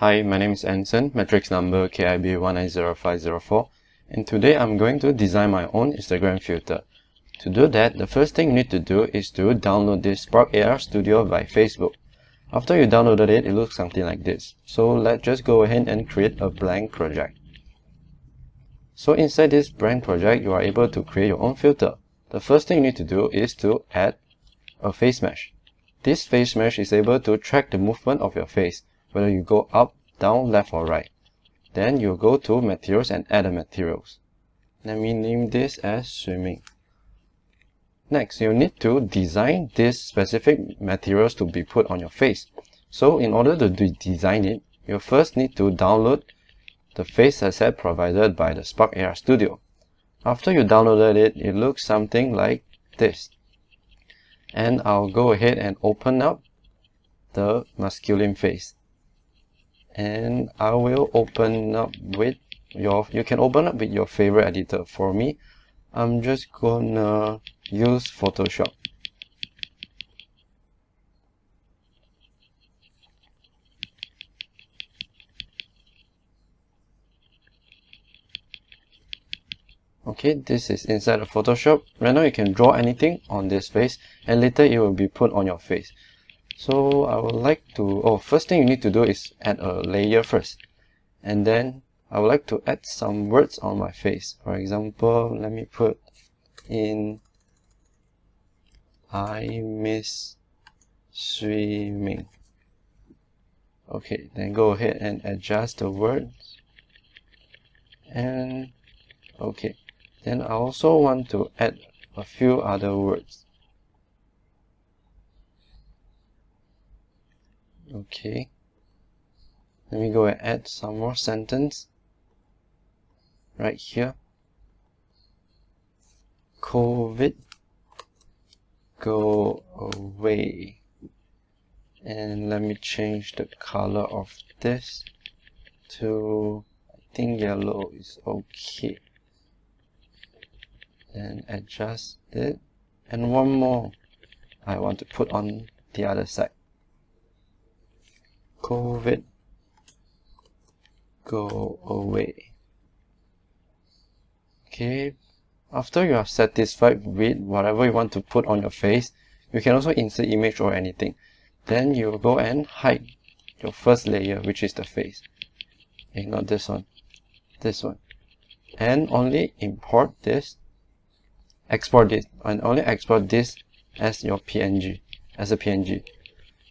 Hi, my name is Anson, matrix number KIB190504, and today I'm going to design my own Instagram filter. To do that, the first thing you need to do is to download this Spark AR Studio by Facebook. After you downloaded it, it looks something like this. So let's just go ahead and create a blank project. So inside this blank project, you are able to create your own filter. The first thing you need to do is to add a face mesh. This face mesh is able to track the movement of your face, whether you go up, down, left or right. Then you go to materials and add the materials. Let me name this as swimming. Next, you need to design these specific materials to be put on your face. So in order to design it, you first need to download the face asset provided by the Spark AR Studio. After you downloaded it, it looks something like this. And I'll go ahead and open up the masculine face. And I will open up with you can open up with your favorite editor. For me, I'm just gonna use Photoshop. Okay, this is inside of Photoshop. Right now you can draw anything on this face and later it will be put on your face. So I would like to, first thing you need to do is add a layer first. And then I would like to add some words on my face. For example, let me put in I miss swimming. Okay, then go ahead and adjust the words. And okay, then I also want to add a few other words. Okay, let me go and add some more sentence right here. COVID, go away. And let me change the color of this to, I think yellow is okay. And adjust it. And one more I want to put on the other side. COVID, go away. Okay, after you are satisfied with whatever you want to put on your face, you can also insert image or anything. Then you go and hide your first layer, which is the face. Okay, not this one, this one. And only import this, export this, and only export this as your PNG, as a PNG.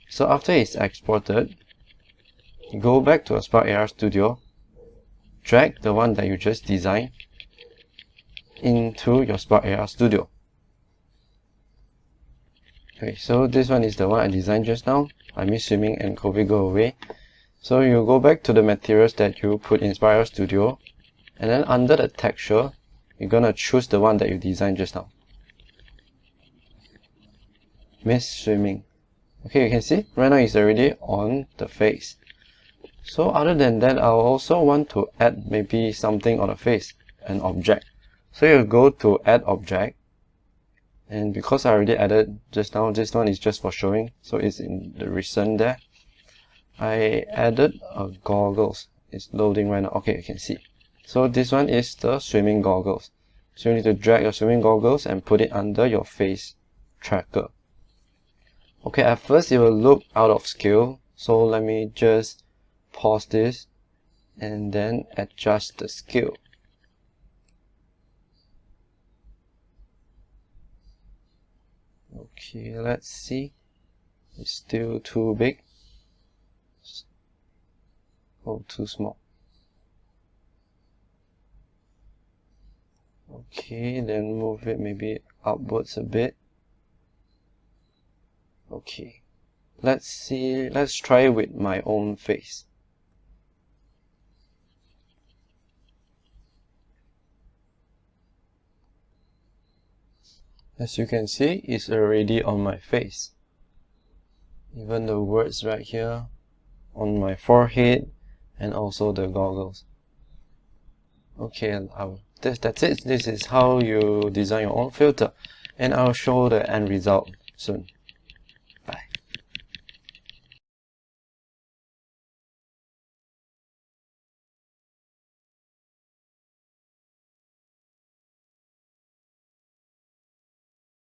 So after it's exported, go back to a Spark AR Studio, drag the one that you just designed into your Spark AR Studio. Okay, so this one is the one I designed just now. I miss swimming and COVID go away. So you go back to the materials that you put in Spark AR Studio, and then under the texture, you're gonna choose the one that you designed just now. Miss swimming. Okay, you can see right now it's already on the face. So other than that, I'll also want to add maybe something on the face, an object. So you go to add object, and because I already added just now, this one is just for showing, so it's in the recent there. I added a goggles. It's loading right now. Okay, you can see. So this one is the swimming goggles. So you need to drag your swimming goggles and put it under your face tracker. Okay, at first it will look out of scale, so let me just pause this and then adjust the scale. Okay, let's see. It's still too big. Oh, too small. Okay, then move it maybe upwards a bit. Okay, let's see, let's try it with my own face. As you can see, it's already on my face. Even the words right here, on my forehead, and also the goggles. Okay, that's it. This is how you design your own filter, and I'll show the end result soon.